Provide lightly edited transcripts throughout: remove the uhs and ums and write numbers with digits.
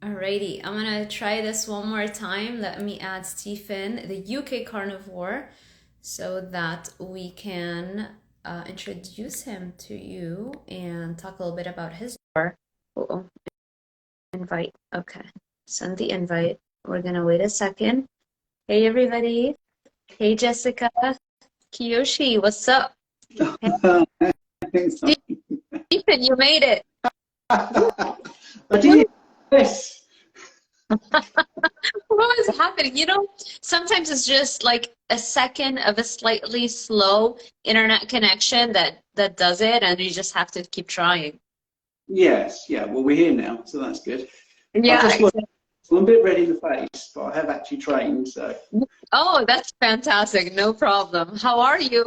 Alrighty, I'm gonna try this one more time. Let me add Stephen, the UK Carnivore, so that we can introduce him to you and talk a little bit about his. Oh, invite. Okay, send the invite. We're gonna wait a second. Hey, everybody. Hey, Jessica. Kiyoshi, what's up? Hey, Stephen, you made it. I did, yes. What was happening? Sometimes it's just like a second of a slightly slow internet connection that does it, and you just have to keep trying. Yes, yeah. Well, we're here now, so that's good. Yeah, exactly. I'm a bit red in the face, but I have actually trained, so. Oh, that's fantastic. No problem. How are you?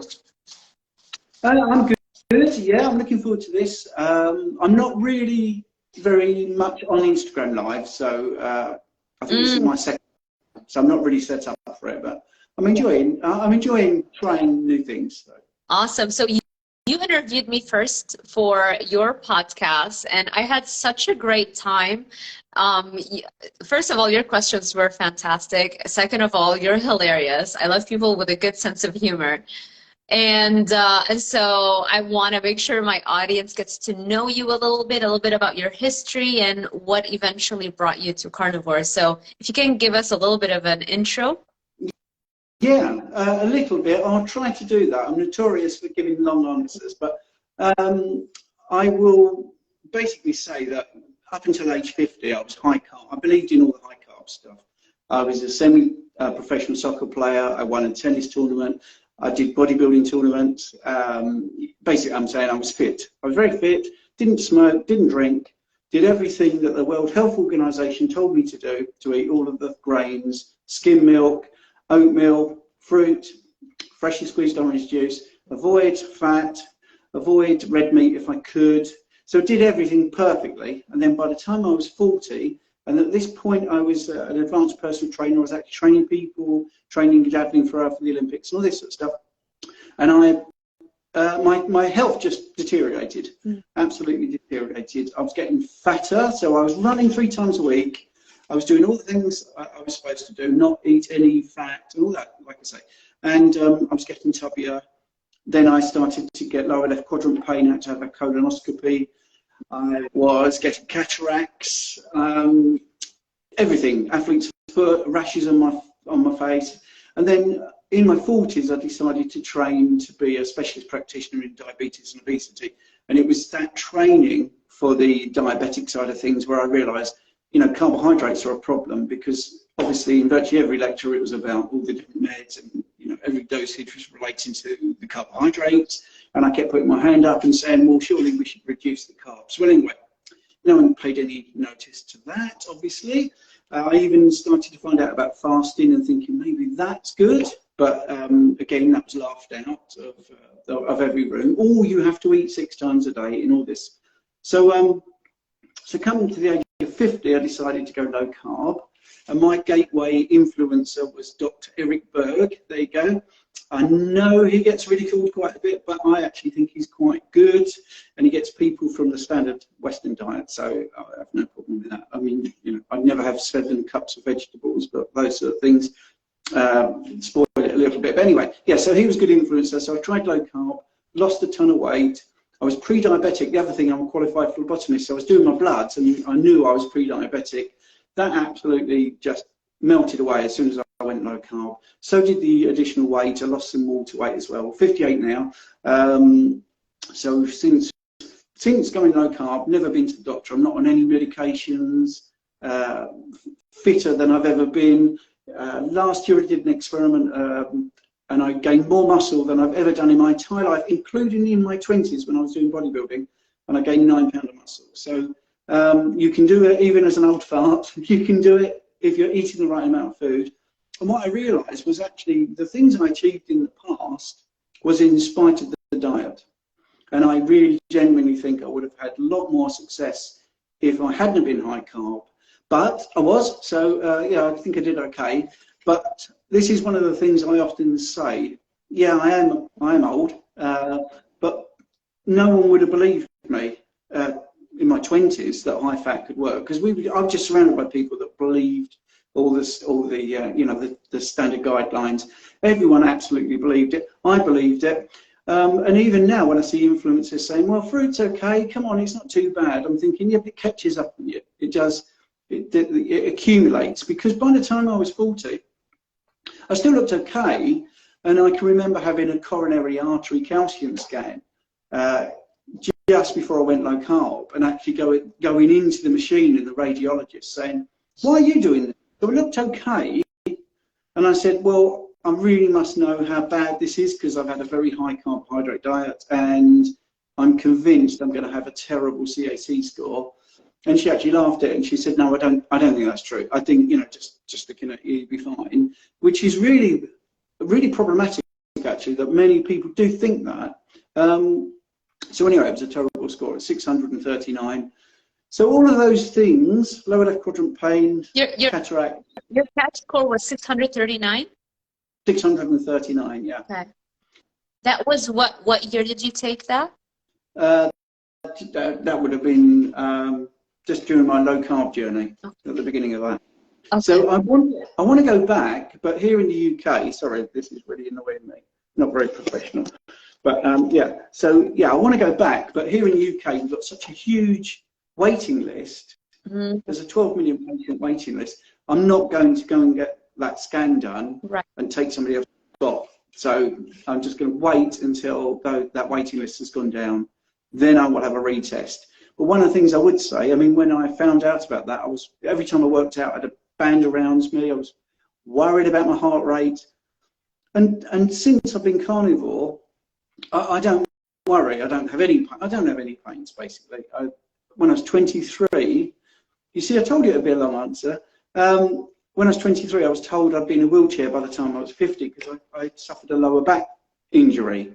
I'm good. Yeah, I'm looking forward to this. I'm not really very much on Instagram Live, so I think this is my second, so I'm not really set up for it, but I'm enjoying trying new things. So. Awesome. So you interviewed me first for your podcast, and I had such a great time. First of all, your questions were fantastic. Second of all, you're hilarious. I love people with a good sense of humor. And so I want to make sure my audience gets to know you a little bit about your history and what eventually brought you to carnivore. So if you can give us a little bit of an intro. Yeah, a little bit. I'll try to do that. I'm notorious for giving long answers, but I will basically say that up until age 50, I was high carb. I believed in all the high carb stuff. I was a semi-professional soccer player. I won a tennis tournament. I did bodybuilding tournaments. Basically, I'm saying I was fit. I was very fit, didn't smoke, didn't drink, did everything that the World Health Organization told me to do, to eat all of the grains, skim milk, oatmeal, fruit, freshly squeezed orange juice, avoid fat, avoid red meat if I could. So I did everything perfectly. And then by the time I was 40, and at this point I was an advanced personal trainer, I was actually training people, training javelin thrower for the Olympics, and all this sort of stuff. And my health just deteriorated, absolutely deteriorated. I was getting fatter, so I was running 3 times a week. I was doing all the things I was supposed to do, not eat any fat, and all that, like I say. And I was getting tubbier. Then I started to get lower left quadrant pain, had to have a colonoscopy. I was getting cataracts, everything, athlete's foot, rashes on my face. And then in my 40s, I decided to train to be a specialist practitioner in diabetes and obesity. And it was that training for the diabetic side of things where I realized, carbohydrates are a problem, because obviously in virtually every lecture it was about all the different meds, and every dosage was relating to the carbohydrates. And I kept putting my hand up and saying, well, surely we should reduce the carbs. Well, anyway, no one paid any notice to that, obviously. I even started to find out about fasting and thinking maybe that's good. But again, that was laughed out of every room. Oh, you have to eat 6 times a day in all this. So coming to the age of 50, I decided to go low carb. And my gateway influencer was Dr. Eric Berg. There you go. I know he gets ridiculed quite a bit, but I actually think he's quite good. And he gets people from the standard Western diet, so I have no problem with that. I mean, I never have 7 cups of vegetables, but those sort of things spoil it a little bit. But anyway, yeah, so he was a good influencer. So I tried low carb, lost a ton of weight. I was pre-diabetic. The other thing, I'm a qualified phlebotomist, so I was doing my bloods, and I knew I was pre-diabetic. That absolutely just melted away as soon as I went low carb. So did the additional weight. I lost some water weight as well. 58 now. So since going low carb, never been to the doctor. I'm not on any medications. Fitter than I've ever been. Last year I did an experiment, and I gained more muscle than I've ever done in my entire life, including in my 20s when I was doing bodybuilding, and I gained 9 pounds of muscle. So you can do it even as an old fart. You can do it if you're eating the right amount of food. And what I realized was actually the things I achieved in the past was in spite of the diet. And I really genuinely think I would have had a lot more success if I hadn't been high carb. But I was, so yeah, I think I did okay. But this is one of the things I often say. Yeah, I am old, but no one would have believed me in my 20s that high fat could work, because I was just surrounded by people that believed all the you know, the standard guidelines. Everyone absolutely believed it. I believed it. And even now, when I see influencers saying, well, fruit's okay, come on, it's not too bad, I'm thinking, yeah, but it catches up with you. It does, it accumulates, because by the time I was 40, I still looked okay, and I can remember having a coronary artery calcium scan just before I went low carb, and actually going into the machine and the radiologist saying, why are you doing this? So it looked okay, and I said, well, I really must know how bad this is, because I've had a very high carbohydrate diet, and I'm convinced I'm going to have a terrible CAC score. And she actually laughed at it, and she said, no, I don't think that's true. I think, you know, just looking at you, you'll be fine, which is really, really problematic, actually, that many people do think that. So anyway, it was a terrible score at 639. So all of those things, lower left quadrant pain, cataract. Your CAT score was 639? 639, yeah. Okay. That was what year did you take that? That would have been just during my low carb journey, at the beginning of that. Okay. So I want to go back, but here in the UK, sorry, this is really annoying me, not very professional. But yeah, so yeah, I want to go back, but here in the UK, we've got such a huge waiting list. Mm-hmm. There's a 12 million patient waiting list. I'm not going to go and get that scan done and take somebody else's spot. So I'm just going to wait until that waiting list has gone down. Then I will have a retest. But one of the things I would say, I mean, when I found out about that, every time I worked out, I had a band around me. I was worried about my heart rate. And since I've been carnivore, I don't worry. I don't have any pains, basically. When I was 23, you see, I told you it would be a long answer. When I was 23, I was told I'd be in a wheelchair by the time I was 50, because I suffered a lower back injury.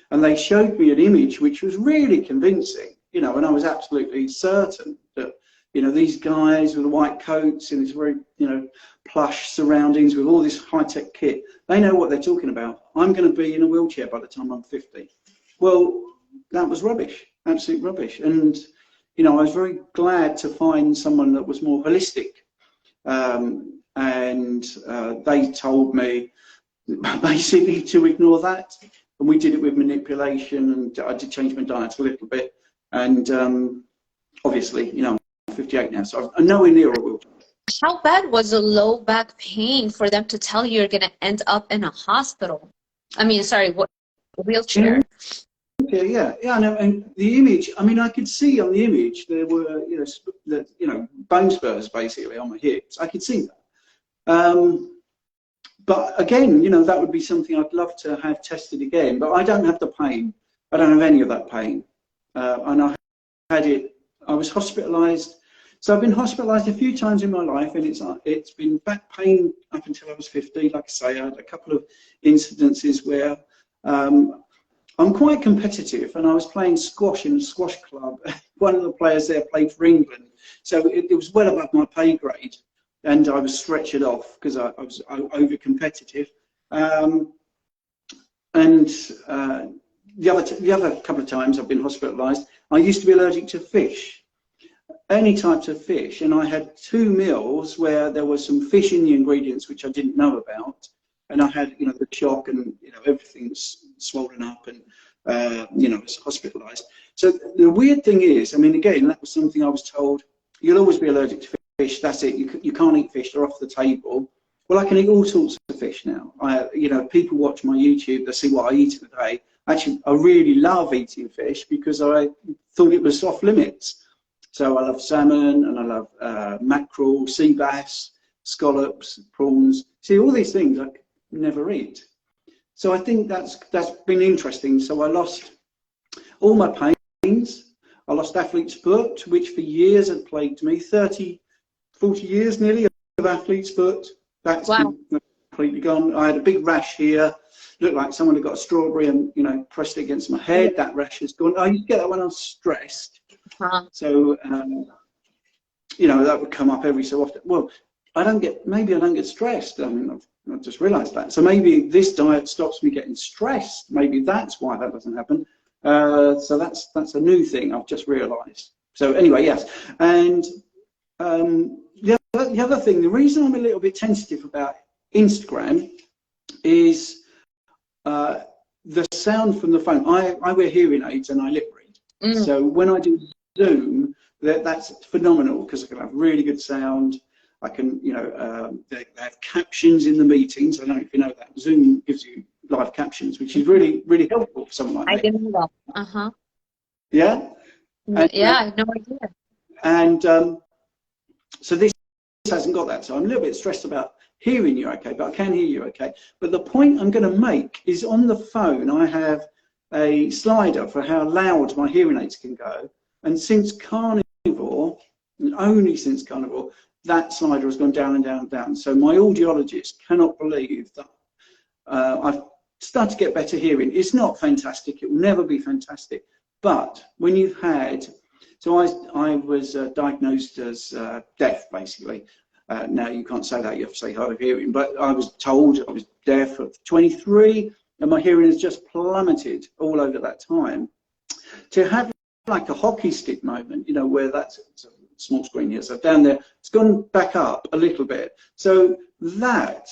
And they showed me an image which was really convincing, you know, and I was absolutely certain that, you know, these guys with the white coats and this very, you know, plush surroundings with all this high-tech kit, they know what they're talking about. I'm going to be in a wheelchair by the time I'm 50. Well, that was rubbish, absolute rubbish. And, you know, I was very glad to find someone that was more holistic. And they told me basically to ignore that, and we did it with manipulation, and I did change my diet a little bit, and obviously, you know, I'm 58 now, so I'm nowhere near a wheelchair. How bad was the low back pain for them to tell you you're going to end up in a hospital? I mean, sorry, what wheelchair? Yeah, and the image, I mean, I could see on the image there were, you know, bone spurs basically on my hips. I could see that. But again, you know, that would be something I'd love to have tested again. But I don't have the pain. I don't have any of that pain. And I had it. I was hospitalised. So I've been hospitalised a few times in my life, and it's been back pain up until I was 50. Like I say, I had a couple of incidences where I'm quite competitive, and I was playing squash in a squash club. One of the players there played for England, so it was well above my pay grade, and I was stretchered off because I was over competitive. And the other couple of times I've been hospitalised, I used to be allergic to fish, any types of fish, and I had 2 meals where there was some fish in the ingredients which I didn't know about, and I had, you know, the shock, and, you know, everything was swollen up, and you know, I was hospitalised. So the weird thing is, I mean, again, that was something I was told, you'll always be allergic to fish, that's it, you can't eat fish, they're off the table. Well, I can eat all sorts of fish now. You know, people watch my YouTube, they see what I eat in a day. Actually, I really love eating fish because I thought it was off limits. So I love salmon, and I love mackerel, sea bass, scallops, prawns. See, all these things I could never eat. So I think that's been interesting. So I lost all my pains. I lost athlete's foot, which for years had plagued me. 30, 40 years nearly of athlete's foot. That's completely gone. I had a big rash here. Looked like someone had got a strawberry and, you know, pressed it against my head. That rash has gone. I used to get that when I was stressed. So, you know, that would come up every so often. Well, maybe I don't get stressed. I mean, I've just realised that. So maybe this diet stops me getting stressed. Maybe that's why that doesn't happen. So that's a new thing I've just realised. So anyway, yes. And the other thing, the reason I'm a little bit tentative about Instagram is the sound from the phone. I wear hearing aids and I lip read. So when I do Zoom, that's phenomenal because I can have really good sound. I can, you know, they have captions in the meetings. I don't know if you know that. Zoom gives you live captions, which is really, really helpful for someone like me. I didn't know. Uh-huh. Yeah? And, yeah, I have no idea. And so this hasn't got that. So I'm a little bit stressed about hearing you okay, but I can hear you okay. But the point I'm going to make is on the phone, I have a slider for how loud my hearing aids can go. And since Carnivore, and only since Carnivore, that slider has gone down and down and down. So my audiologist cannot believe that I've started to get better hearing. It's not fantastic. It will never be fantastic. But when you've had, so I was diagnosed as deaf, basically. Now you can't say that, you have to say hard of hearing. But I was told I was deaf at 23, and my hearing has just plummeted all over that time. To have like a hockey stick moment, you know, where that's a small screen here, so down there, it's gone back up a little bit. So that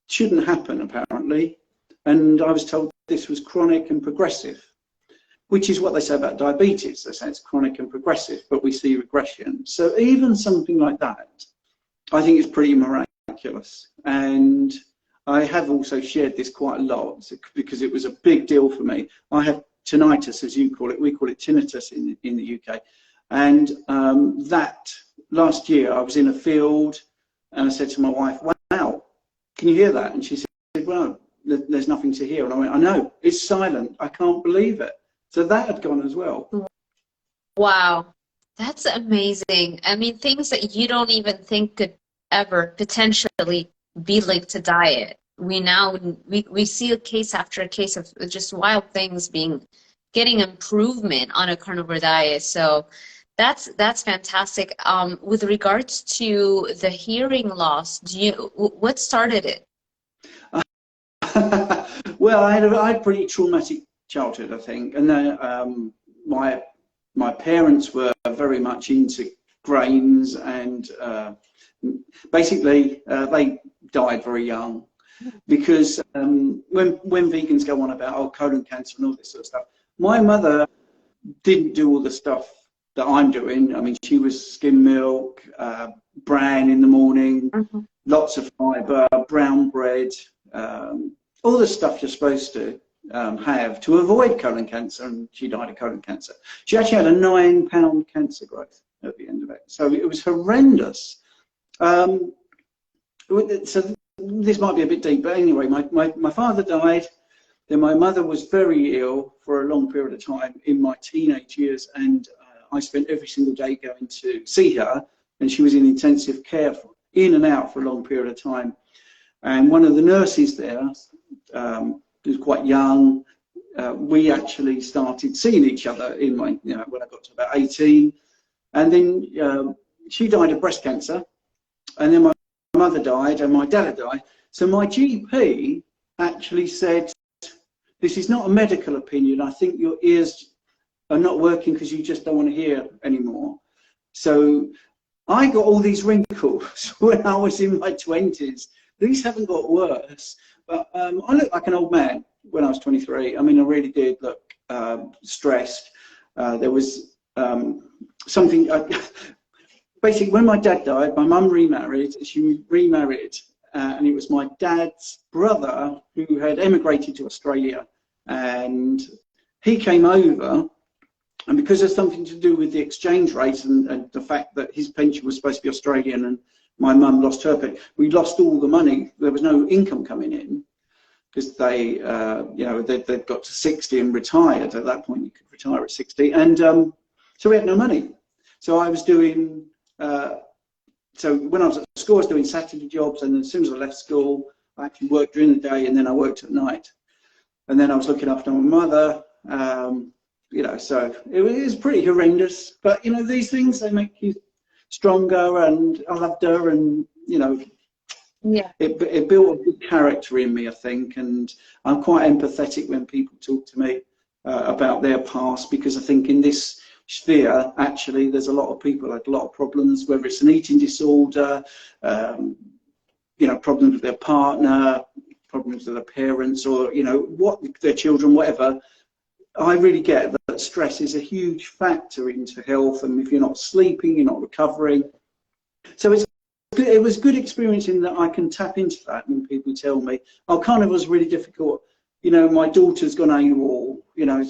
shouldn't happen, apparently. And I was told this was chronic and progressive, which is what they say about diabetes. They say it's chronic and progressive, but we see regression. So even something like that, I think is pretty miraculous. And I have also shared this quite a lot because it was a big deal for me. I have tinnitus, as you call it. We call it tinnitus in the UK. And that last year I was in a field and I said to my wife, wow, can you hear that? And she said, well, there's nothing to hear. And I went, I know, it's silent. I can't believe it. So that had gone as well. Wow, that's amazing. I mean, things that you don't even think could ever potentially be linked to diet. We see a case after a case of just wild things getting improvement on a carnivore diet. So that's fantastic. With regards to the hearing loss, what started it? Well, I had a pretty traumatic childhood, I think, and then my parents were very much into grains, and basically they died very young because when vegans go on about colon cancer and all this sort of stuff, my mother didn't do all the stuff that I'm doing. I mean, she was skim milk, bran in the morning, lots of fibre, brown bread, all the stuff you're supposed to have to avoid colon cancer, and she died of colon cancer. She actually had a 9-pound cancer growth at the end of it, so it was horrendous. So this might be a bit deep, but anyway, my father died. Then my mother was very ill for a long period of time in my teenage years, and I spent every single day going to see her, and she was in intensive care in and out for a long period of time. And one of the nurses there, who was quite young, we actually started seeing each other in my, when I got to about 18. And then she died of breast cancer, and then my mother died, and my dad died. So my GP actually said, this is not a medical opinion. I think your ears are not working because you just don't want to hear anymore. So I got all these wrinkles when I was in my 20s. These haven't got worse, but I looked like an old man when I was 23. I mean, I really did look stressed. There was something, basically when my dad died, my mum remarried. She remarried, and it was my dad's brother who had emigrated to Australia, and he came over, and because there's something to do with the exchange rate and the fact that his pension was supposed to be Australian and my mum lost her pension, we lost all the money. There was no income coming in because they, they'd got to 60 and retired. At that point, you could retire at 60, and so we had no money. So I was doing, so when I was at school, I was doing Saturday jobs, and as soon as I left school, I actually worked during the day, and then I worked at night. And then I was looking after my mother, so it was pretty horrendous. But, these things, they make you stronger, and I loved her, and, yeah, it built a good character in me, I think. And I'm quite empathetic when people talk to me about their past, because I think in this sphere, actually, there's a lot of people who had a lot of problems, whether it's an eating disorder, you know, problems with their partner, problems with their parents, or, you know, what their children, whatever. I really get that stress is a huge factor into health, and if you're not sleeping, you're not recovering. So it was good experience in that I can tap into that when people tell me, oh, carnivore's really difficult. You know, my daughter's gone AWOL, you know,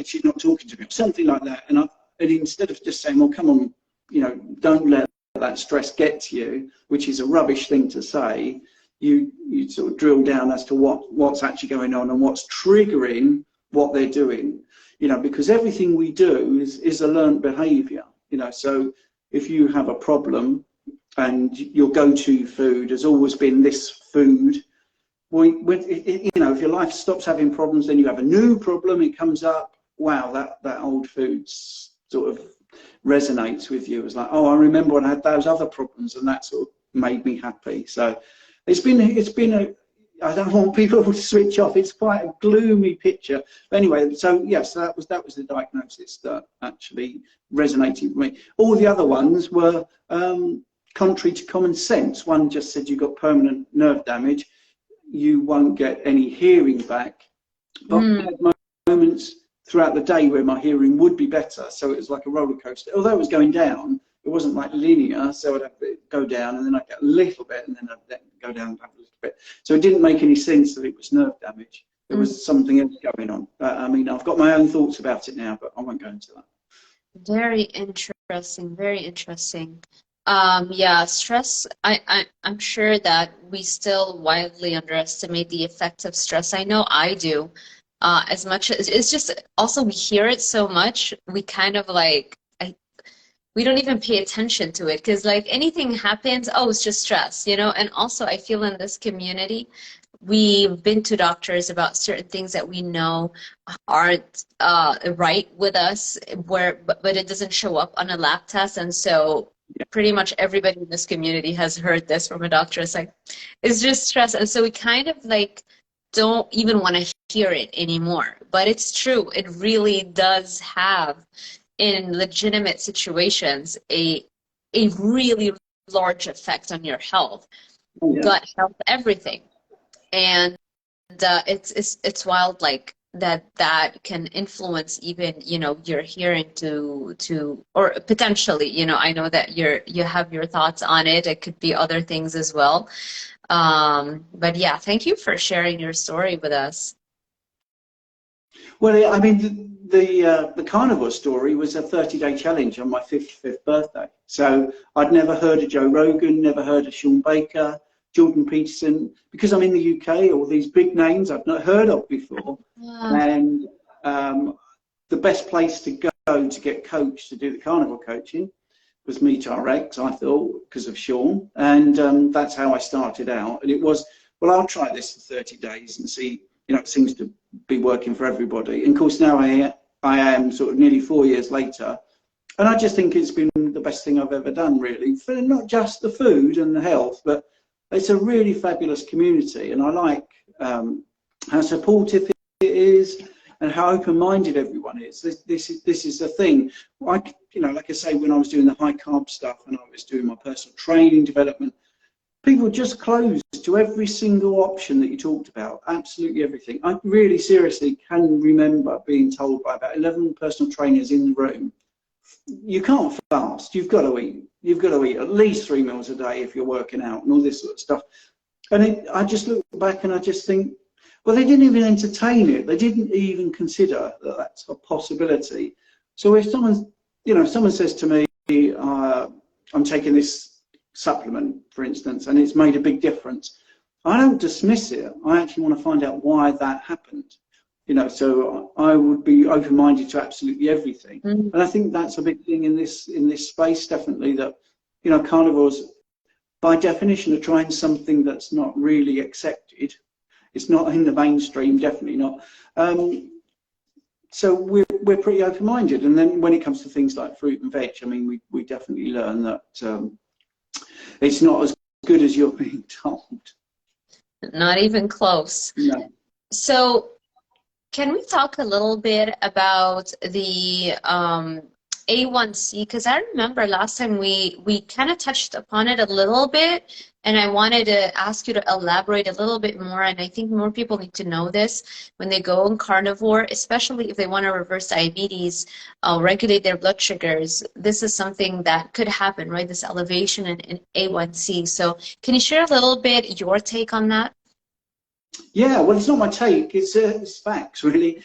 she's not talking to me, something like that. And instead of just saying, well, come on, you know, don't let that stress get to you, which is a rubbish thing to say, you sort of drill down as to what's actually going on and what's triggering what they're doing, you know, because everything we do is a learned behavior, you know. So if you have a problem and your go-to food has always been this food, well, you know, if your life stops having problems, then you have a new problem, it comes up, wow, that old food sort of resonates with you. It's like, oh, I remember when I had those other problems, and that sort of made me happy. So it's been a, I don't want people to switch off. It's quite a gloomy picture. But anyway, so yes, that was the diagnosis that actually resonated with me. All the other ones were contrary to common sense. One just said you got permanent nerve damage, you won't get any hearing back. But I had moments throughout the day where my hearing would be better. So it was like a roller coaster. Although it was going down, it wasn't like linear. So I'd have it go down, and then I'd get a little bit, and then I'd go down and have a little bit. So it didn't make any sense that it was nerve damage. There was something else going on. I mean, I've got my own thoughts about it now, but I won't go into that. Very interesting. Very interesting. Yeah, stress. I'm sure that we still wildly underestimate the effect of stress. I know I do. As much as it's just also we hear it so much, we kind of like we don't even pay attention to it, because like anything happens, oh, it's just stress, you know. And also I feel in this community, we've been to doctors about certain things that we know aren't right with us, but it doesn't show up on a lab test. And so pretty much everybody in this community has heard this from a doctor. It's like, it's just stress. And so we kind of like don't even want to hear it anymore. But it's true. It really does have, in legitimate situations, a really large effect on your health, gut health, everything. And it's wild, like that can influence even, you know, your hearing to or potentially, you know, I know that you have your thoughts on it. It could be other things as well. But yeah, thank you for sharing your story with us. Well, I mean, the carnivore story was a 30-day challenge on my 55th birthday. So I'd never heard of Joe Rogan, never heard of Shawn Baker, Jordan Peterson, because I'm in the UK, all these big names I've not heard of before. And the best place to go to get coached to do the carnivore coaching was MeetRx, I thought, because of Shawn. And that's how I started out. And it was, well, I'll try this for 30 days and see, you know, it seems to be working for everybody. And of course, now I am sort of nearly 4 years later, and I just think it's been the best thing I've ever done, really, for not just the food and the health, but it's a really fabulous community. And I like how supportive it is and how open-minded everyone is. This is the thing. You know, like I say, when I was doing the high carb stuff and I was doing my personal training development, people just closed to every single option that you talked about, absolutely everything. I really seriously can remember being told by about 11 personal trainers in the room, you can't fast, you've got to eat. You've got to eat at least 3 meals a day if you're working out and all this sort of stuff. And I just look back and I just think, well, they didn't even entertain it. They didn't even consider that that's a possibility. So if someone, you know, someone says to me, I'm taking this supplement, for instance, and it's made a big difference, I don't dismiss it. I actually want to find out why that happened. You know, so I would be open-minded to absolutely everything. And I think that's a big thing in this space, definitely, that, you know, carnivores, by definition, are trying something that's not really accepted. It's not in the mainstream, definitely not. So we're pretty open-minded. And then when it comes to things like fruit and veg, I mean, we definitely learn that it's not as good as you're being told. Not even close. No. So can we talk a little bit about the A1C, because I remember last time we kind of touched upon it a little bit, and I wanted to ask you to elaborate a little bit more. And I think more people need to know this when they go on carnivore, especially if they want to reverse diabetes, regulate their blood sugars. This is something that could happen, right? This elevation in A1C. So can you share a little bit your take on that? Yeah, well, it's not my take, it's facts, really.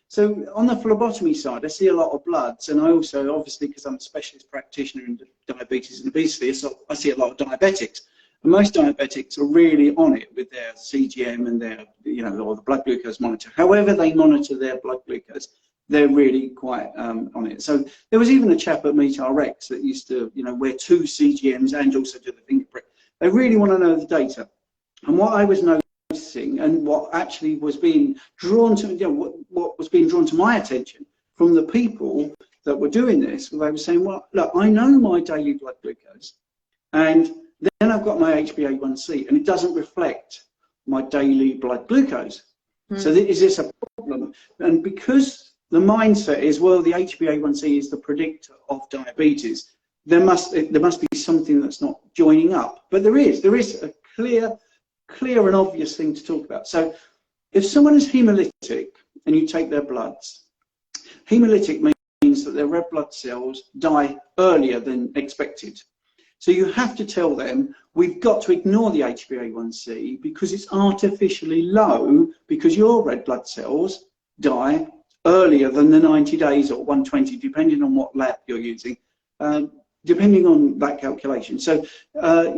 So on the phlebotomy side, I see a lot of bloods, and I also, obviously, because I'm a specialist practitioner in diabetes and obesity, so I see a lot of diabetics. And most diabetics are really on it with their CGM and their, or the blood glucose monitor. However they monitor their blood glucose, they're really quite on it. So there was even a chap at MeetRx that used to, wear 2 CGMs and also do the finger prick. They really want to know the data. And what I was noticing, and what actually was being drawn to, what was being drawn to my attention from the people that were doing this, they were saying, well, look, I know my daily blood glucose, and then I've got my HbA1c, and it doesn't reflect my daily blood glucose. So is this a problem? And because the mindset is, well, the HbA1c is the predictor of diabetes, there must be something that's not joining up. But there is a clear and obvious thing to talk about. So if someone is hemolytic and you take their bloods, hemolytic means that their red blood cells die earlier than expected. So you have to tell them, we've got to ignore the HbA1c because it's artificially low, because your red blood cells die earlier than the 90 days or 120, depending on what lab you're using, depending on that calculation. So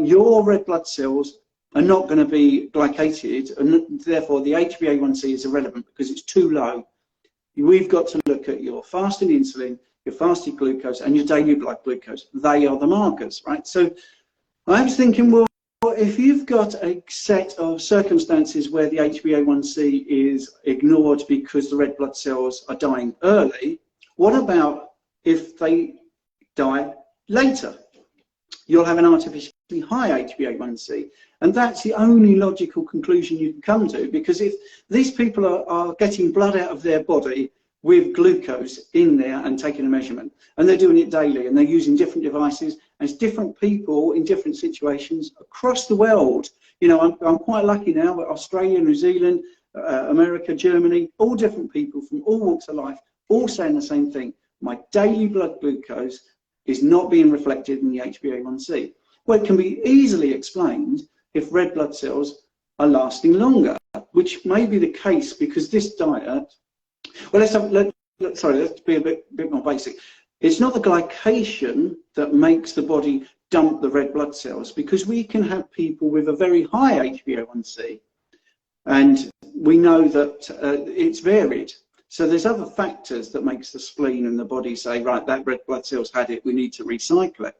your red blood cells are not going to be glycated, and therefore the HbA1c is irrelevant because it's too low. We've got to look at your fasting insulin, your fasted glucose, and your daily blood glucose. They are the markers, right? So I was thinking, well, if you've got a set of circumstances where the HbA1c is ignored because the red blood cells are dying early, what about if they die later? You'll have an artificially high HbA1c. And that's the only logical conclusion you can come to, because if these people are getting blood out of their body with glucose in there and taking a measurement, and they're doing it daily, and they're using different devices, and it's different people in different situations across the world. I'm quite lucky now that Australia, New Zealand, America, Germany, all different people from all walks of life, all saying the same thing. My daily blood glucose is not being reflected in the HbA1c. Well, it can be easily explained if red blood cells are lasting longer, which may be the case because this diet, well, let's be a bit more basic. It's not the glycation that makes the body dump the red blood cells, because we can have people with a very high HbA1c, and we know that it's varied. So there's other factors that makes the spleen and the body say, right, that red blood cell's had it, we need to recycle it.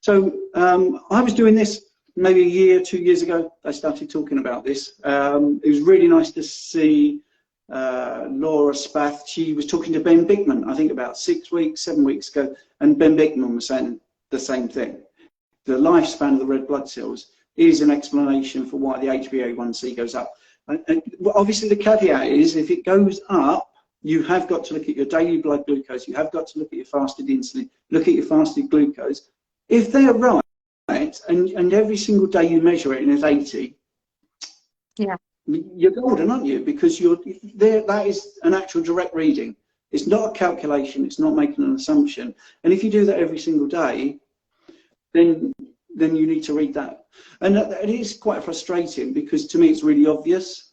So I was doing this maybe a year, 2 years ago. I started talking about this. It was really nice to see Laura Spath. She was talking to Ben Bickman, I think about 6 weeks, 7 weeks ago, and Ben Bickman was saying the same thing. The lifespan of the red blood cells is an explanation for why the HbA1c goes up. And obviously the caveat is, if it goes up, you have got to look at your daily blood glucose, you have got to look at your fasted insulin, look at your fasted glucose. If they're right, and every single day you measure it and it's 80, yeah, you're golden, aren't you? Because that is an actual direct reading. It's not a calculation, it's not making an assumption. And if you do that every single day, then you need to read that. And it is quite frustrating, because to me it's really obvious.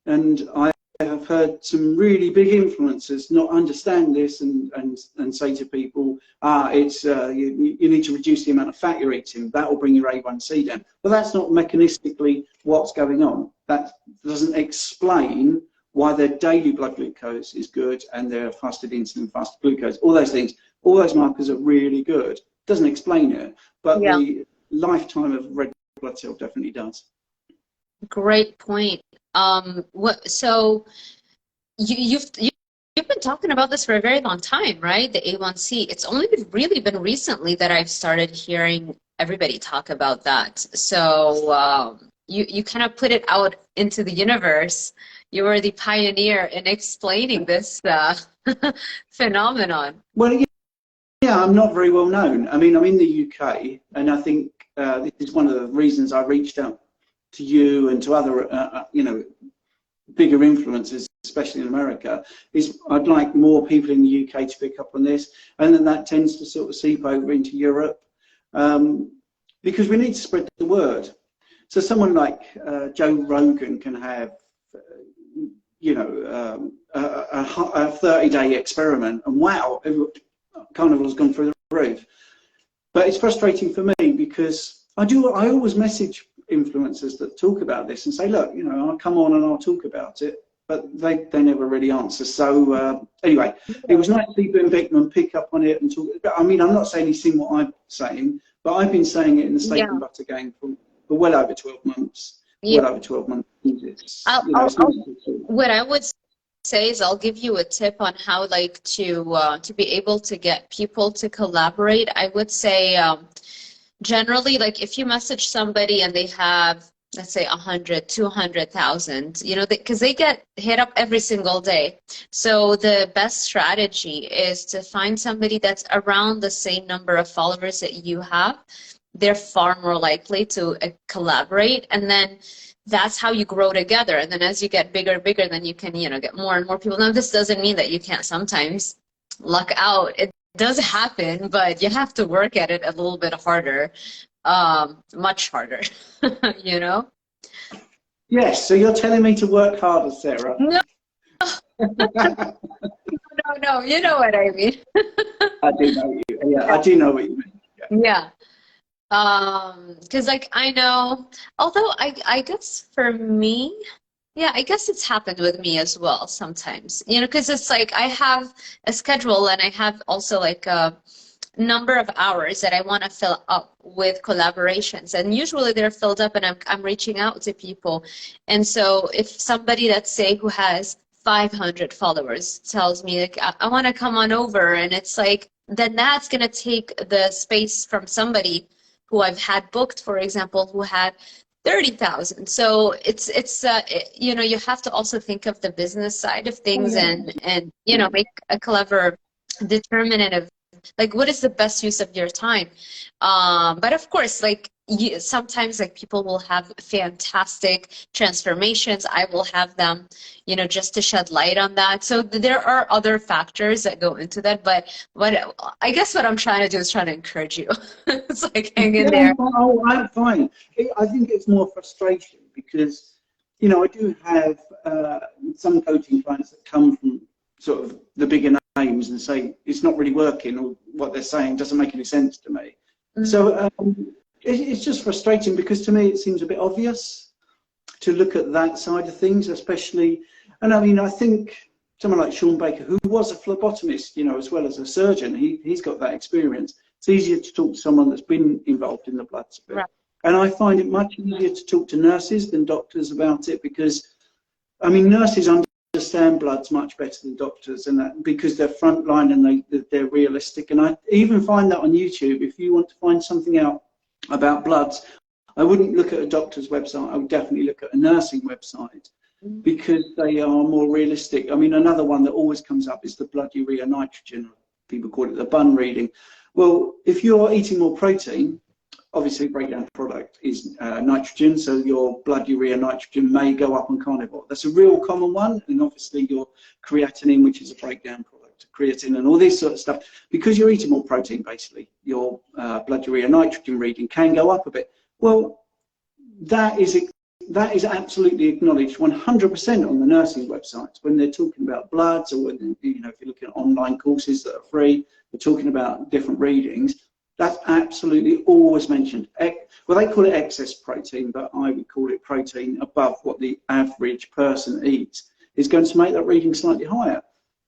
And I have heard some really big influencers not understand this and say to people, you need to reduce the amount of fat you're eating, that will bring your A1C down. But that's not mechanistically what's going on. That doesn't explain why their daily blood glucose is good and their fasted insulin, fasted glucose, all those things, all those markers are really good. Doesn't explain it, but yeah, the lifetime of red blood cell definitely does. Great point. So you've been talking about this for a very long time, right? The A1C. It's only really been recently that I've started hearing everybody talk about that. So you kind of put it out into the universe. You were the pioneer in explaining this phenomenon. Well, Yeah, I'm not very well known. I mean, I'm in the UK, and I think this is one of the reasons I reached out to you and to other, you know, bigger influencers, especially in America, is I'd like more people in the UK to pick up on this, and then that tends to sort of seep over into Europe, because we need to spread the word. So someone like Joe Rogan can have, you know, a 30-day experiment, and wow, carnivore's gone through the roof. But it's frustrating for me because I always message influencers that talk about this and say, look, you know, I'll come on and I'll talk about it, but they never really answer. So anyway, it was nice to see Ben Beckman pick up on it and talk. I mean, I'm not saying he's seen what I'm saying, but I've been saying it in the steak and butter game for well over 12 months. Yeah. Well over 12 months. What I would say is I'll give you a tip on how like to be able to get people to collaborate. I would say generally, like if you message somebody and they have, let's say 100, 200,000, you know, because they get hit up every single day. So the best strategy is to find somebody that's around the same number of followers that you have. They're far more likely to collaborate, and then that's how you grow together. And then as you get bigger and bigger, then you can, you know, get more and more people. Now, this doesn't mean that you can't sometimes luck out. It does happen, but you have to work at it a little bit harder, much harder, you know? Yes, so you're telling me to work harder, Sarah? No. No, you know what I mean. I do know you. Yeah, I do know what you mean. Yeah. Because like I know, although I guess for me, yeah, I guess it's happened with me as well sometimes, you know, because it's like I have a schedule and I have also like a number of hours that I want to fill up with collaborations, and usually they're filled up and I'm reaching out to people. And so if somebody, let's say, who has 500 followers tells me like I want to come on over, and it's like then that's going to take the space from somebody who I've had booked, for example, who had 30,000. So it's you know, you have to also think of the business side of things and you know, make a clever determinative, like what is the best use of your time. But of course, like sometimes like people will have fantastic transformations. I will have them, you know, just to shed light on that. So there are other factors that go into that. But what I guess what I'm trying to do is trying to encourage you. It's like hang in there. Oh, I'm fine. I think it's more frustration because, you know, I do have some coaching clients that come from sort of the bigger names and say it's not really working, or what they're saying doesn't make any sense to me. Mm-hmm. So it's just frustrating because to me it seems a bit obvious to look at that side of things, especially. And I mean, I think someone like Shawn Baker, who was a phlebotomist, you know, as well as a surgeon, he's got that experience. It's easier to talk to someone that's been involved in the blood split. Right. And I find it much easier to talk to nurses than doctors about it because, I mean, nurses understand bloods much better than doctors, and that because they're frontline and they're realistic. And I even find that on YouTube, if you want to find something out about bloods, I wouldn't look at a doctor's website. I would definitely look at a nursing website because they are more realistic. I mean, another one that always comes up is the blood urea nitrogen. People call it the bun reading. Well, if you're eating more protein, obviously breakdown product is nitrogen, so your blood urea nitrogen may go up on carnivore. That's a real common one, and obviously your creatinine, which is a breakdown product, creatine and all this sort of stuff. Because you're eating more protein, basically, your blood urea nitrogen reading can go up a bit. Well, that is absolutely acknowledged 100% on the nursing websites when they're talking about bloods, or when, you know, if you're looking at online courses that are free, they're talking about different readings. That's absolutely always mentioned. Well, they call it excess protein, but I would call it protein above what the average person eats is going to make that reading slightly higher.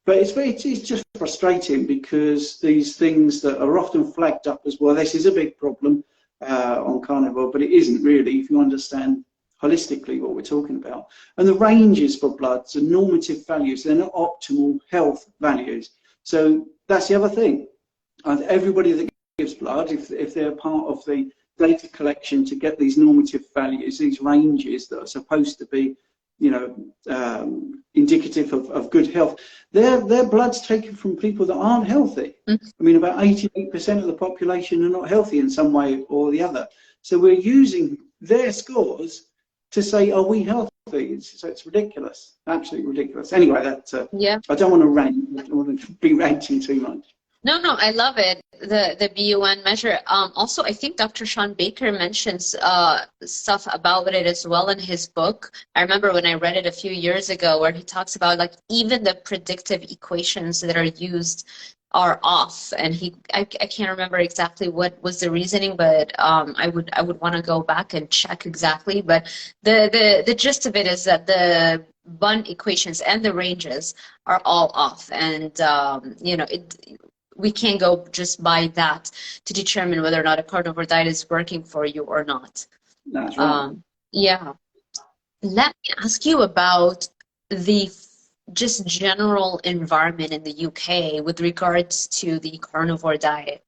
But it's just frustrating because these things that are often flagged up as, well, this is a big problem on carnivore, but it isn't really if you understand holistically what we're talking about. And the ranges for bloods are normative values. They're not optimal health values. So that's the other thing. Everybody that gives blood, if they're part of the data collection to get these normative values, these ranges that are supposed to be you know, indicative of good health. Their blood's taken from people that aren't healthy. I mean, about 88% of the population are not healthy in some way or the other. So we're using their scores to say, are we healthy? So it's ridiculous, absolutely ridiculous. Anyway, that yeah. I don't want to rant. I don't want to be ranting too much. No, I love it. The BUN measure. Also, I think Dr. Shawn Baker mentions stuff about it as well in his book. I remember when I read it a few years ago, where he talks about like even the predictive equations that are used are off, and I can't remember exactly what was the reasoning, but I would want to go back and check exactly. But the gist of it is that the BUN equations and the ranges are all off, and you know, we can't go just by that to determine whether or not a carnivore diet is working for you or not. That's right. Yeah. Let me ask you about the just general environment in the UK with regards to the carnivore diet.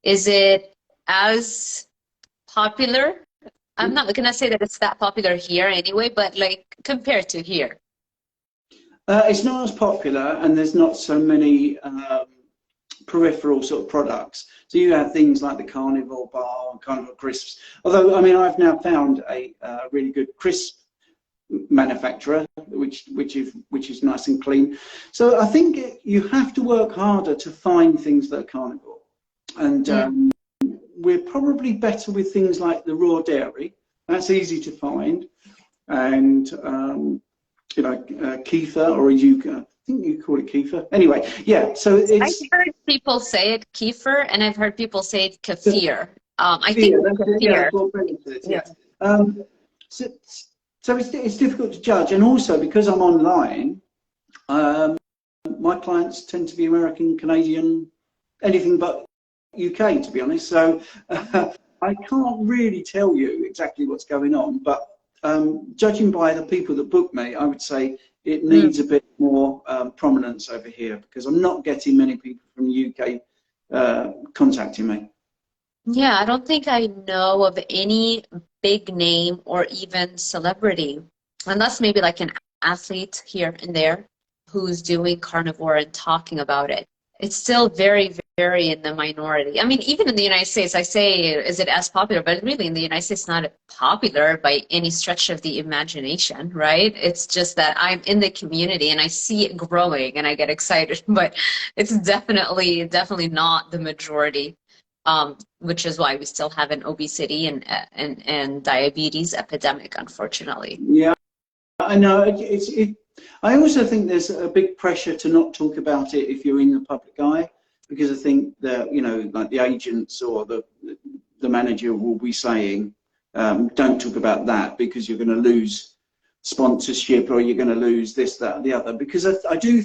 Is it as popular? I'm not going to say that it's that popular here anyway, but like compared to here. It's not as popular, and there's not so many peripheral sort of products. So you have things like the Carnivore bar and Carnivore crisps. Although, I mean, I've now found a really good crisp manufacturer, which is nice and clean. So I think you have to work harder to find things that are carnivore. And we're probably better with things like the raw dairy. That's easy to find. And, you know, kefir, or I think you call it kefir. Anyway, yeah, so it's... I've heard people say it kefir, and I've heard people say it kefir. I think kefir. Yeah. So it's difficult to judge, and also because I'm online, my clients tend to be American, Canadian, anything but UK, to be honest. So I can't really tell you exactly what's going on, but judging by the people that book me, I would say it needs a bit more prominence over here, because I'm not getting many people from the UK contacting me. Yeah, I don't think I know of any big name or even celebrity, unless maybe like an athlete here and there who's doing carnivore and talking about it. It's still very, very in the minority. I mean, even in the United States, I say, is it as popular? But really in the United States, not popular by any stretch of the imagination, right? It's just that I'm in the community and I see it growing and I get excited, but it's definitely not the majority, which is why we still have an obesity and diabetes epidemic, unfortunately. Yeah, I know. I also think there's a big pressure to not talk about it if you're in the public eye, because I think that, you know, like the agents or the manager will be saying, don't talk about that because you're going to lose sponsorship, or you're going to lose this, that, and the other. Because I do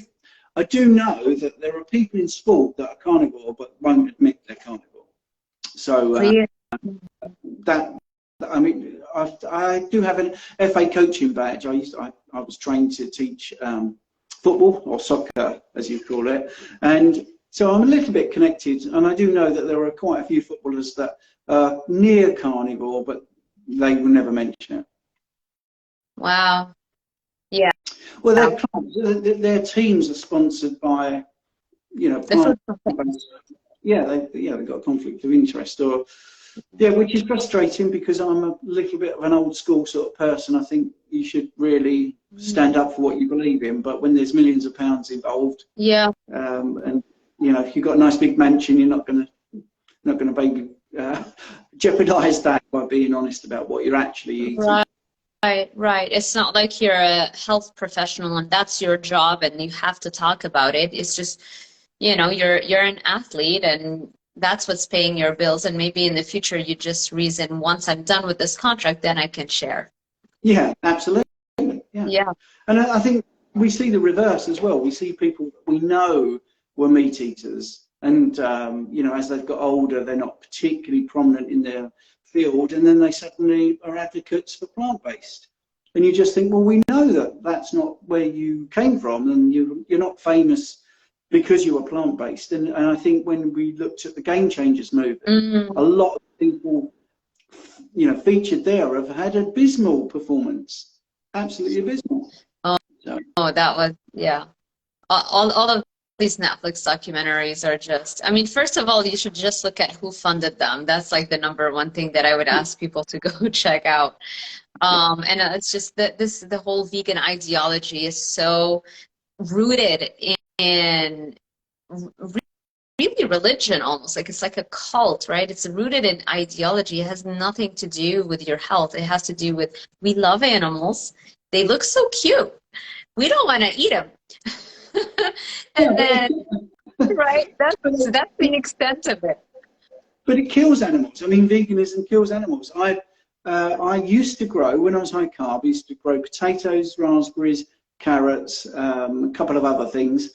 know that there are people in sport that are carnivore but won't admit they're carnivore. So I mean, I do have an FA coaching badge. I was trained to teach football, or soccer as you call it, and so I'm a little bit connected, and I do know that there are quite a few footballers that are near carnivore, but they will never mention it. Wow. Yeah. Well, their teams are sponsored by, you know, they've got a conflict of interest, or which is frustrating, because I'm a little bit of an old school sort of person. I think you should really stand up for what you believe in, but when there's millions of pounds involved, and you know, if you've got a nice big mansion, you're not going to maybe jeopardize that by being honest about what you're actually eating. Right. It's not like you're a health professional and that's your job and you have to talk about it. It's just, you know, you're an athlete and that's what's paying your bills, and maybe in the future you just reason, once I'm done with this contract, then I can share. Yeah, absolutely. Yeah. And I think we see the reverse as well. We see people that we know were meat eaters, and you know, as they've got older, they're not particularly prominent in their field, and then they suddenly are advocates for plant-based. And you just think, well, we know that that's not where you came from, and you're not famous because you were plant-based. And I think when we looked at the Game Changers movement, a lot of people, you know, featured there have had abysmal performance, absolutely abysmal. Oh, So, oh, that was, yeah. All of these Netflix documentaries are just, I mean, first of all, you should just look at who funded them. That's like the number one thing that I would ask people to go check out. And it's just that the whole vegan ideology is so rooted in really religion, almost like it's like a cult, right? It's rooted in ideology. It has nothing to do with your health. It has to do with, we love animals. They look so cute. We don't want to eat them. And then, right, that's the extent of it. but it kills animals. I mean, veganism kills animals. I used to grow, when I was high carb, I used to grow potatoes, raspberries, carrots, a couple of other things,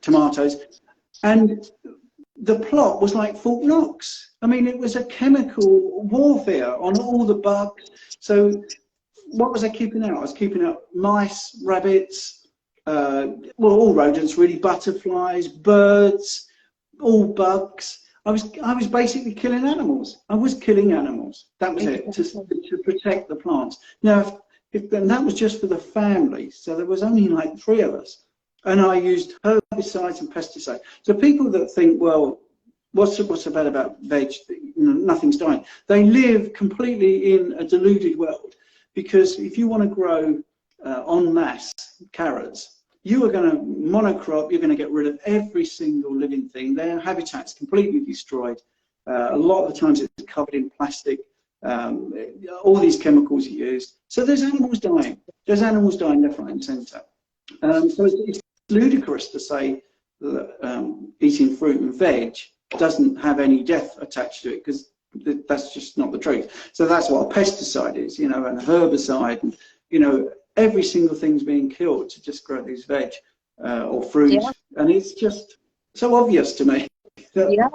tomatoes. And the plot was like Fort Knox. I mean, it was a chemical warfare on all the bugs. So what was I keeping out? I was keeping out mice, rabbits, well, all rodents really, butterflies, birds, all bugs. I was basically killing animals. I was killing animals. That was it, to protect the plants. Now, and that was just for the family. So there was only like 3 of us. And I used herbicides and pesticides. So people that think, well, what's so bad about veg? Nothing's dying. They live completely in a deluded world. Because if you want to grow en masse carrots, you are going to monocrop, you're going to get rid of every single living thing. Their habitat's completely destroyed. A lot of the times it's covered in plastic. All these chemicals are used. So there's animals dying. There's animals dying left, right and centre. So it's ludicrous to say that eating fruit and veg doesn't have any death attached to it, because that's just not the truth. So that's what a pesticide is, and a herbicide, and every single thing's being killed to just grow these veg or fruit. Yeah. And it's just so obvious to me. Yeah,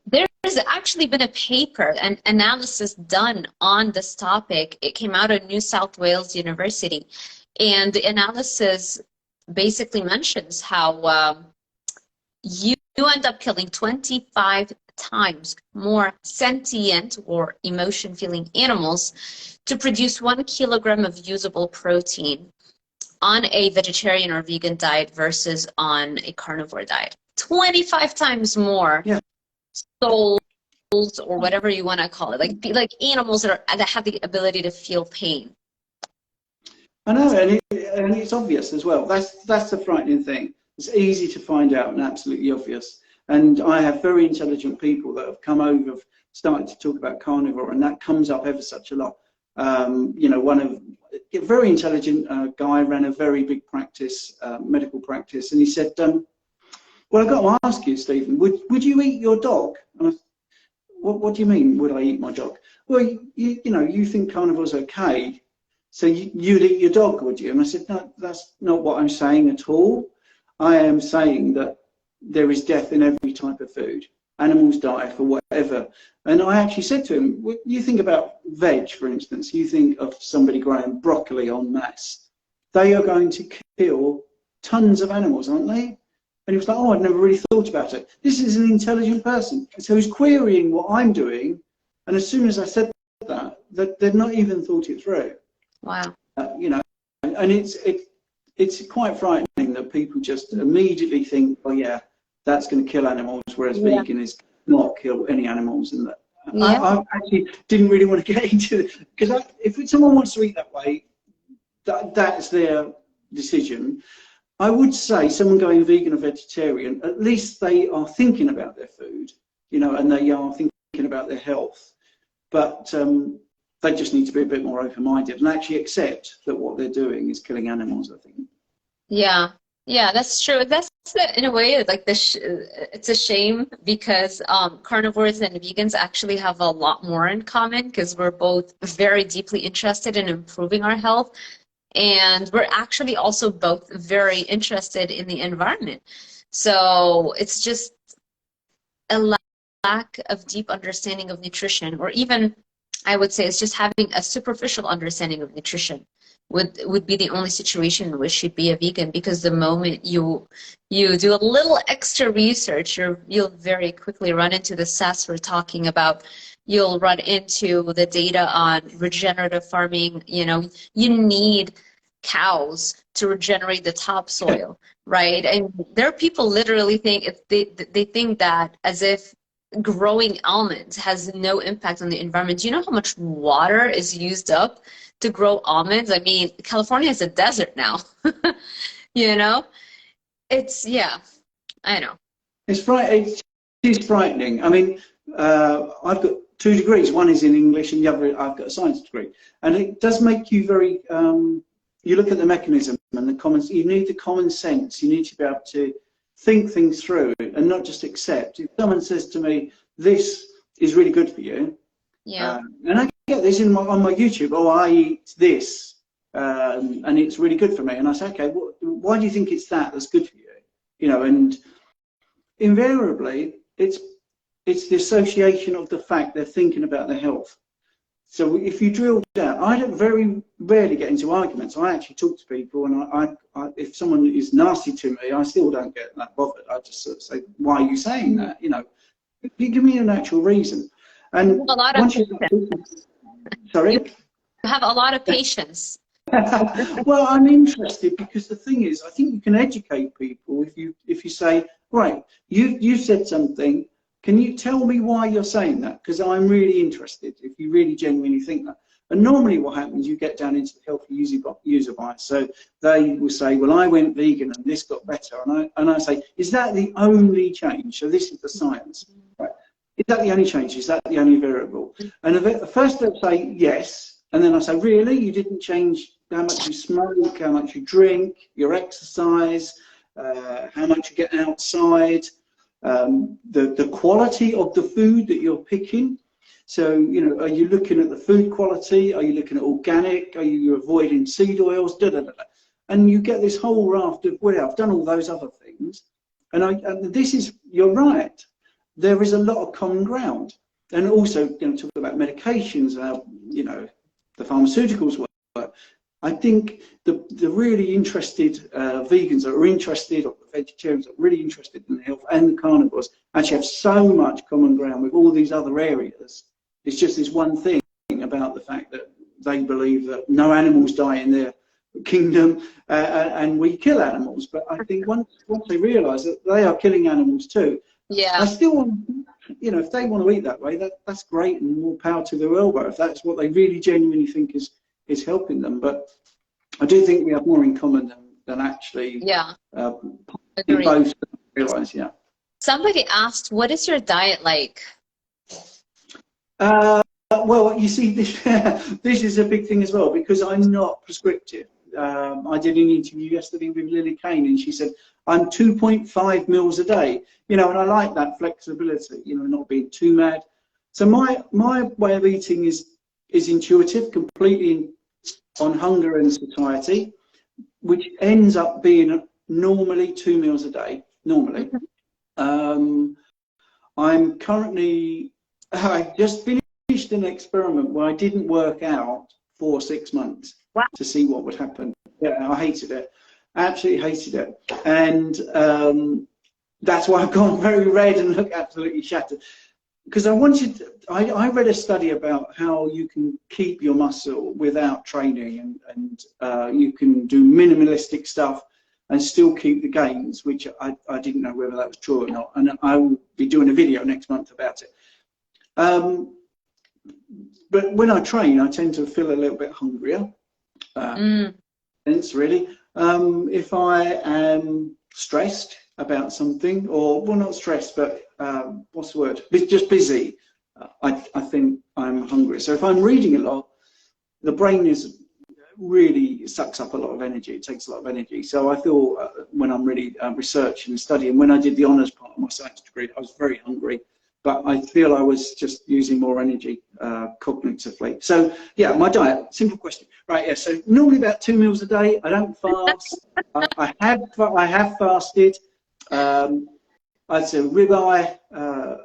there's actually been a paper, an analysis done on this topic. It came out of New South Wales University, and the analysis basically mentions how you end up killing 25 times more sentient or emotion feeling animals to produce 1 kilogram of usable protein on a vegetarian or vegan diet versus on a carnivore diet. 25 times more. Yeah. Souls, or whatever you want to call it, like animals that have the ability to feel pain. I know, and it's obvious as well. That's the frightening thing. It's easy to find out and absolutely obvious. And I have very intelligent people that have come over, started to talk about carnivore, and that comes up ever such a lot. One of a very intelligent guy ran a very big practice, medical practice, and he said, well, I've got to ask you, Stephen, would you eat your dog? And I said, what do you mean, would I eat my dog? Well, you think carnivore's okay, so you'd eat your dog, would you? And I said, no, that's not what I'm saying at all. I am saying that there is death in every type of food. Animals die for whatever. And I actually said to him, you think about veg, for instance, you think of somebody growing broccoli en masse. They are going to kill tons of animals, aren't they? And he was like, oh, I'd never really thought about it. This is an intelligent person. So he's querying what I'm doing. And as soon as I said that they've not even thought it through. Wow. And it's quite frightening that people just immediately think, oh, yeah, that's going to kill animals, whereas vegan is not kill any animals. And that. Yeah. I actually didn't really want to get into it, because if someone wants to eat that way, that's their decision. I would say someone going vegan or vegetarian, at least they are thinking about their food, and they are thinking about their health. But they just need to be a bit more open-minded and actually accept that what they're doing is killing animals, I think. Yeah, that's true. That's in a way like it's a shame, because carnivores and vegans actually have a lot more in common, because we're both very deeply interested in improving our health. And we're actually also both very interested in the environment. So it's just a lack of deep understanding of nutrition, or even, I would say, it's just having a superficial understanding of nutrition would be the only situation in which you'd be a vegan, because the moment you do a little extra research, you'll very quickly run into the sass we're talking about, you'll run into the data on regenerative farming. You know, you need cows to regenerate the topsoil, right? And there are people literally think if they think that as if growing almonds has no impact on the environment. Do you know how much water is used up to grow almonds? I mean, California is a desert now. You know, it's, yeah, I know. It's frightening. I mean, I've got 2 degrees. One is in English, and the other I've got a science degree. And it does make you very. You look at the mechanism and the common. You need the common sense. You need to be able to think things through and not just accept. If someone says to me, "This is really good for you," Yeah. and I get this on my YouTube. Oh, I eat this, and it's really good for me. And I say, okay, why do you think it's that's good for you? You know, and invariably, it's the association of the fact they're thinking about their health. So if you drill down, I don't very rarely get into arguments. I actually talk to people, and I if someone is nasty to me, I still don't get that bothered. I just sort of say, "Why are you saying that?" You know, you give me an actual reason. And A lot of once sorry, you have a lot of patience. well, I'm interested because the thing is, I think you can educate people if you say, right, you said something. Can you tell me why you're saying that? Because I'm really interested if you really genuinely think that. And normally what happens, you get down into the healthy user bias. So they will say, well, I went vegan and this got better. And I say, is that the only change? So this is the science. Right? Is that the only change? Is that the only variable? And at first they'll say yes. And then I say, really? You didn't change how much you smoke, how much you drink, your exercise, how much you get outside, the quality of the food that you're picking. So, you know, are you looking at the food quality? Are you looking at organic? Are you avoiding seed oils? Da, da, da, da. And you get this whole raft of, well, I've done all those other things. And this is, you're right. There is a lot of common ground. And also, going to talk about medications, you know, the pharmaceuticals work. I think the really interested vegans that are interested, or vegetarians that are really interested in health, and the carnivores actually have so much common ground with all these other areas. It's just this one thing about the fact that they believe that no animals die in their kingdom and we kill animals. But I think once they realise that they are killing animals too, yeah, I still want, you know, if they want to eat that way, that's great, and more power to their elbow if that's what they really genuinely think is helping them. But I do think we have more in common than actually both realise. Yeah. Somebody asked, what is your diet like? Well, you see, this is a big thing as well, because I'm not prescriptive. I did an interview yesterday with Lily Kane, and she said, I'm 2.5 meals a day, you know, and I like that flexibility, you know, not being too mad. So my way of eating is intuitive, completely on hunger and satiety, which ends up being normally 2 meals a day, normally. I'm currently, I just finished an experiment where I didn't work out for 6 months to see what would happen. Yeah, I hated it. Absolutely hated it. And that's why I've gone very red and look absolutely shattered. Because I read a study about how you can keep your muscle without training, and you can do minimalistic stuff and still keep the gains, which I didn't know whether that was true or not. And I will be doing a video next month about it. But when I train, I tend to feel a little bit hungrier. Hence, really. If I am stressed about something, or, well, not stressed, but what's the word? Just busy, I think I'm hungry. So if I'm reading a lot, the brain really sucks up a lot of energy. It takes a lot of energy. So I feel when I'm really researching and studying, when I did the honours part of my science degree, I was very hungry, but I feel I was just using more energy cognitively. So yeah, my diet, simple question. Right, yeah, so normally about 2 meals a day. I don't fast. I have fasted. I'd say ribeye,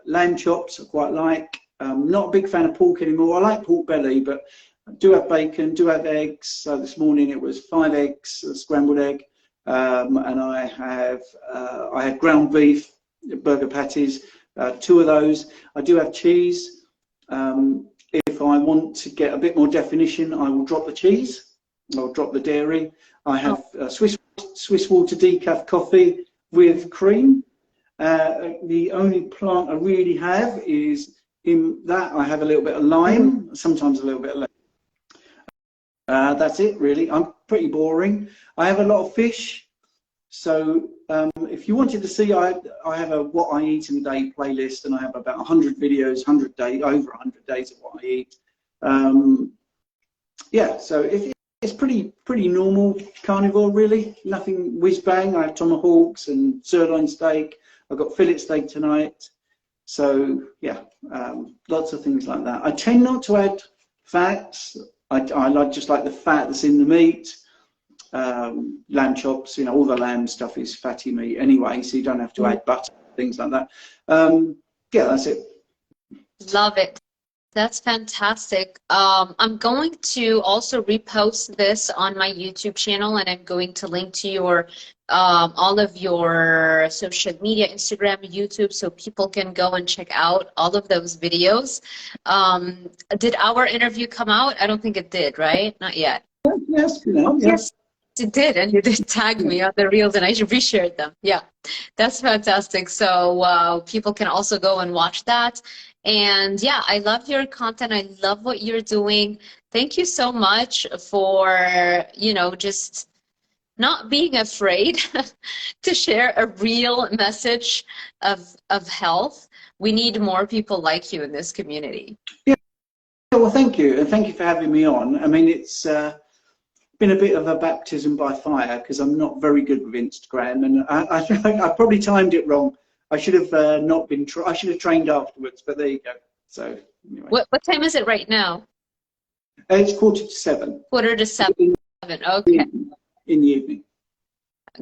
lamb chops I quite like. Not a big fan of pork anymore. I like pork belly, but I do have bacon, do have eggs. So this morning it was 5 eggs, a scrambled egg, and I had ground beef, burger patties, 2 of those. I do have cheese. If I want to get a bit more definition, I will drop the cheese. I'll drop the dairy. I have Swiss water decaf coffee with cream. The only plant I really have is in that I have a little bit of lime, sometimes a little bit of lemon. That's it, really. I'm pretty boring. I have a lot of fish. So if you wanted to see, I have a what I eat in a day playlist, and I have about 100 videos, over 100 days of what I eat. Yeah, so it's pretty normal carnivore, really. Nothing whiz bang. I have tomahawks and sirloin steak. I've got fillet steak tonight. So yeah, lots of things like that. I tend not to add fats. I just like the fat that's in the meat. Lamb chops, you know, all the lamb stuff is fatty meat anyway, so you don't have to add butter, things like that. Yeah, that's it. Love it. That's fantastic. I'm going to also repost this on my YouTube channel, and I'm going to link to your all of your social media, Instagram, YouTube, so people can go and check out all of those videos. Did our interview come out? I don't think it did, right? Not yet. Yes, you know, yes. It did, and you did tag me on the reels, and I reshared them. Yeah, that's fantastic. So people can also go and watch that. And yeah, I love your content. I love what you're doing. Thank you so much for, you know, just not being afraid to share a real message of health. We need more people like you in this community. Yeah, well, thank you, and thank you for having me on. I mean, it's been a bit of a baptism by fire, because I'm not very good with Instagram, and I probably timed it wrong. I should have not been. I should have trained afterwards, but there you go. So anyway. What time is it right now? It's 6:45. 6:45. Okay. In the evening.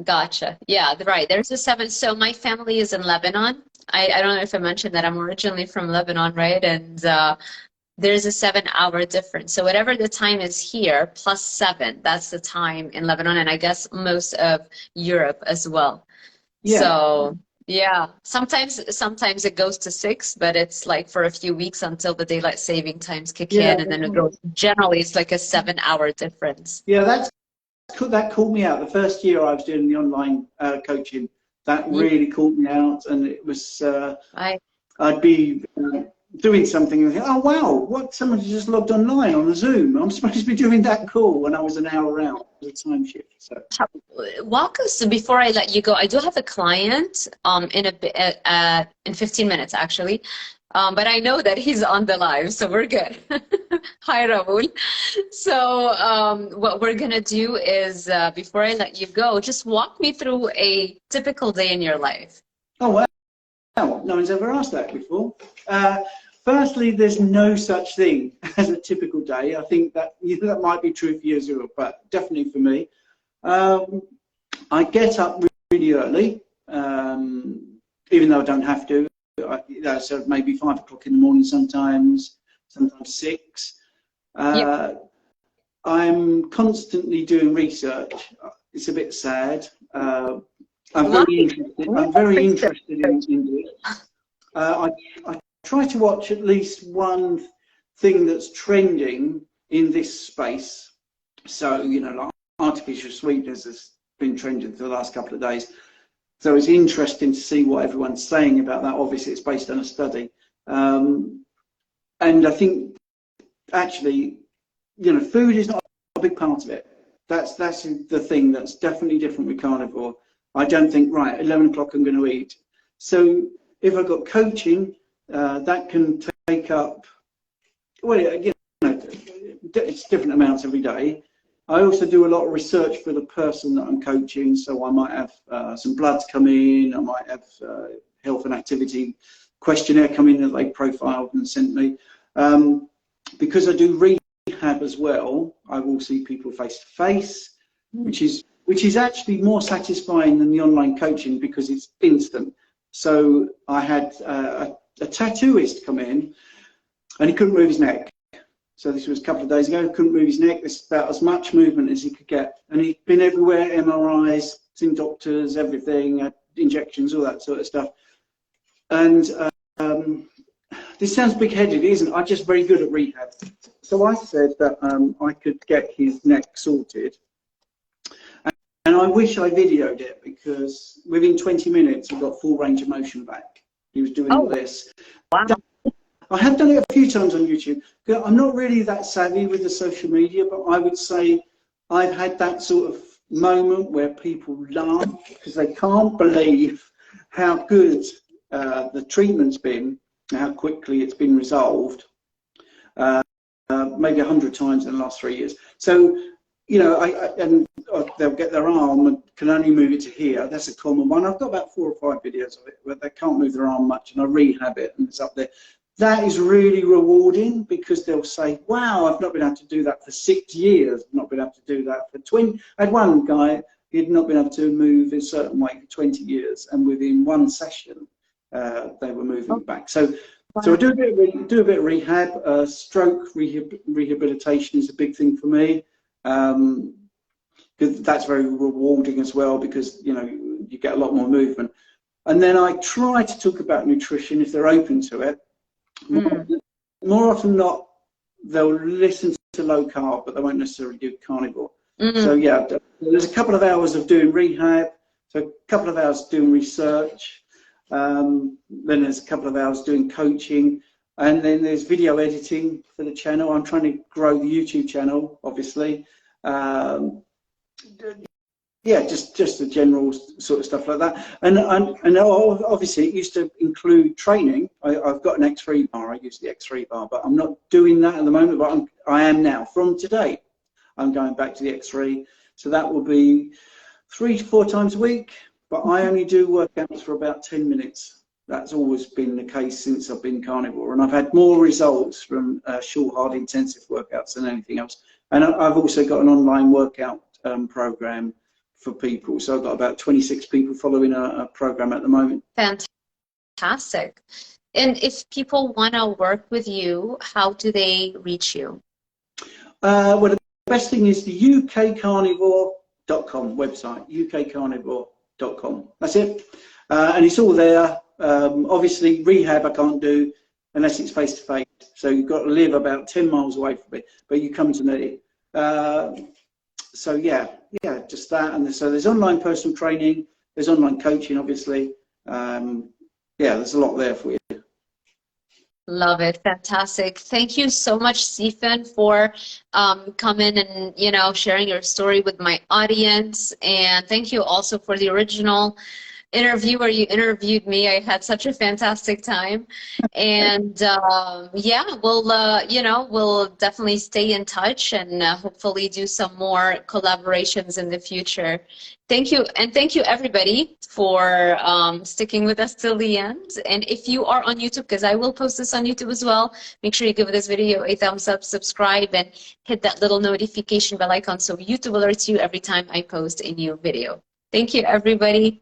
Gotcha. Yeah, right. There's a 7. So my family is in Lebanon. I don't know if I mentioned that I'm originally from Lebanon, right? And there's a 7-hour difference. So whatever the time is here, plus 7, that's the time in Lebanon, and I guess most of Europe as well. Yeah. So yeah, sometimes it goes to 6, but it's like for a few weeks until the daylight saving times kick in, and then it goes. Generally, it's like a 7-hour difference. Yeah, that called me out. The first year I was doing the online coaching, that really called me out, and it was I'd be doing something and think, oh wow, what, someone just logged online on a Zoom. I'm supposed to be doing that call when I was an hour out. The time shift. So walk us, before I let you go, I do have a client in 15 minutes actually. But I know that he's on the live, so we're good. Hi, Rahul. So what we're going to do is, before I let you go, just walk me through a typical day in your life. Oh, wow. No one's ever asked that before. Firstly, there's no such thing as a typical day. I think that that might be true for you as well, but definitely for me. I get up really early, even though I don't have to. So maybe 5 o'clock in the morning sometimes 6. I'm constantly doing research. It's a bit sad. I'm very interested in it. I try to watch at least one thing that's trending in this space. So, you know, like artificial sweeteners has been trending for the last couple of days. So it's interesting to see what everyone's saying about that. Obviously, it's based on a study. And I think, actually, you know, food is not a big part of it. That's the thing that's definitely different with carnivore. I don't think, right, 11 o'clock I'm going to eat. So if I've got coaching, that can take up, well, you know, it's different amounts every day. I also do a lot of research for the person that I'm coaching, so I might have some bloods come in, I might have health and activity questionnaire come in that they profiled and sent me. Because I do rehab as well, I will see people face to face, which is actually more satisfying than the online coaching because it's instant. So I had a tattooist come in, and he couldn't move his neck. So this was a couple of days ago. He couldn't move his neck. This is about as much movement as he could get. And he'd been everywhere, MRIs, seen doctors, everything, injections, all that sort of stuff. And this sounds big-headed, isn't it? I'm just very good at rehab. So I said that I could get his neck sorted. And I wish I videoed it, because within 20 minutes, he got full range of motion back. He was doing all this. Wow. I have done it a few times on YouTube. I'm not really that savvy with the social media, but I would say I've had that sort of moment where people laugh because they can't believe how good the treatment's been, how quickly it's been resolved, maybe 100 times in the last 3 years. So, you know, they'll get their arm and can only move it to here. That's a common one. I've got about 4 or 5 videos of it where they can't move their arm much, and I rehab it and it's up there. That is really rewarding, because they'll say, wow, I've not been able to do that for 6 years. I've not been able to do that for 20. I had one guy, he had not been able to move in a certain way for 20 years, and within one session, they were moving back. So I do a bit of rehab. Stroke rehabilitation is a big thing for me. That's very rewarding as well, because, you know, you get a lot more movement. And then I try to talk about nutrition if they're open to it. More often than not, they'll listen to low carb, but they won't necessarily do carnivore. So yeah, there's a couple of hours of doing rehab, so a couple of hours doing research, then there's a couple of hours doing coaching, and then there's video editing for the channel. I'm trying to grow the YouTube channel, obviously. Yeah, just the general sort of stuff like that. And obviously it used to include training. I've got an X3 bar. I use the X3 bar, but I'm not doing that at the moment. But I am now. From today, I'm going back to the X3. So that will be 3 to 4 times a week. But I only do workouts for about 10 minutes. That's always been the case since I've been carnivore. And I've had more results from short, hard, intensive workouts than anything else. And I've also got an online workout program for people. So I've got about 26 people following a program at the moment. Fantastic. And if people want to work with you, how do they reach you? Well, the best thing is the UKCarnivore.com website, UKCarnivore.com. That's it. And it's all there. Obviously, rehab I can't do unless it's face-to-face. So you've got to live about 10 miles away from it, but you come to me. So yeah, just that. And so there's online personal training, there's online coaching, obviously. Yeah, there's a lot there for you. Love it. Fantastic. Thank you so much, Stephen, for coming and, you know, sharing your story with my audience. And thank you also for the original interview where you interviewed me. I had such a fantastic time. And yeah, you know, we'll definitely stay in touch and hopefully do some more collaborations in the future. Thank you. And thank you everybody for sticking with us till the end. And if you are on YouTube, because I will post this on YouTube as well, make sure you give this video a thumbs up, subscribe, and hit that little notification bell icon so YouTube alerts you every time I post a new video. Thank you, everybody.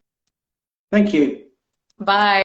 Thank you. Bye.